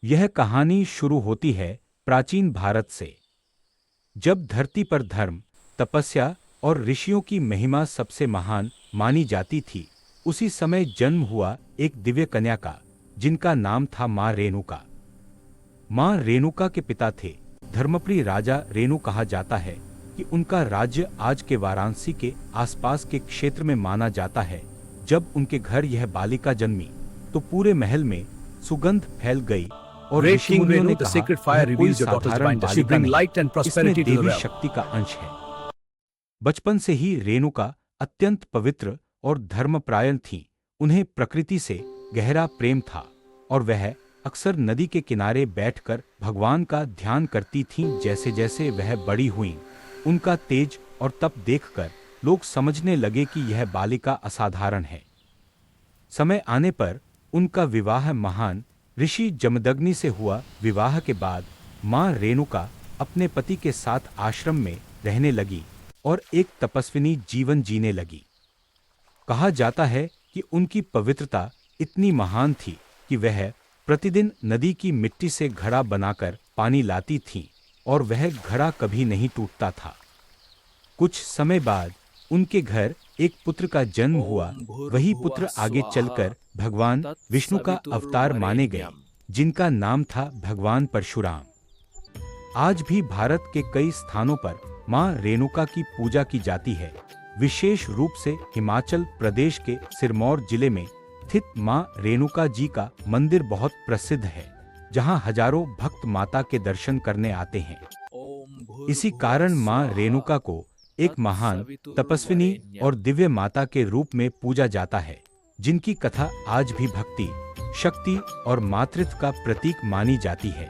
यह कहानी शुरू होती है प्राचीन भारत से, जब धरती पर धर्म, तपस्या और ऋषियों की महिमा सबसे महान मानी जाती थी। उसी समय जन्म हुआ एक दिव्य कन्या का, जिनका नाम था मां रेणुका। मां रेणुका के पिता थे धर्मप्रिय राजा रेणु। कहा जाता है कि उनका राज्य आज के वाराणसी के आसपास के क्षेत्र में माना जाता है। जब उनके घर यह बालिका जन्मी तो पूरे महल में सुगंध फैल गई और Great ऋषि King मुनियों ने Renu, the कहा, sacred fire यह कोई reveals your daughter's साधारण divine destiny. बालिका Bring नहीं, light and इसमें prosperity to the Devi realm. शक्ति का अंश है। बचपन से ही रेणुका अत्यंत पवित्र और धर्मपरायण थीं। उन्हें प्रकृति से गहरा प्रेम था और वह अक्सर नदी के किनारे बैठकर भगवान का ध्यान करती थीं। जैसे जैसे वह बड़ी हुईं, उनका तेज और तप देखकर लोग समझने लगे कि यह बालिका असाधारण है। समय आने पर उनका विवाह महान ऋषि जमदग्नि से हुआ। विवाह के बाद मां रेणुका अपने पति के साथ आश्रम में रहने लगी और एक तपस्विनी जीवन जीने लगी। कहा जाता है कि उनकी पवित्रता इतनी महान थी कि वह प्रतिदिन नदी की मिट्टी से घड़ा बनाकर पानी लाती थीं और वह घड़ा कभी नहीं टूटता था। कुछ समय बाद उनके घर एक पुत्र का जन्म हुआ। वही पुत्र आगे चलकर भगवान विष्णु का अवतार माने गए, जिनका नाम था भगवान परशुराम। आज भी भारत के कई स्थानों पर मां रेणुका की पूजा की जाती है। विशेष रूप से हिमाचल प्रदेश के सिरमौर जिले में स्थित मां रेणुका जी का मंदिर बहुत प्रसिद्ध है, जहां हजारों भक्त माता के दर्शन करने आते हैं। इसी कारण मां रेणुका को एक महान तपस्विनी और दिव्य माता के रूप में पूजा जाता है, जिनकी कथा आज भी भक्ति, शक्ति और मातृत्व का प्रतीक मानी जाती है।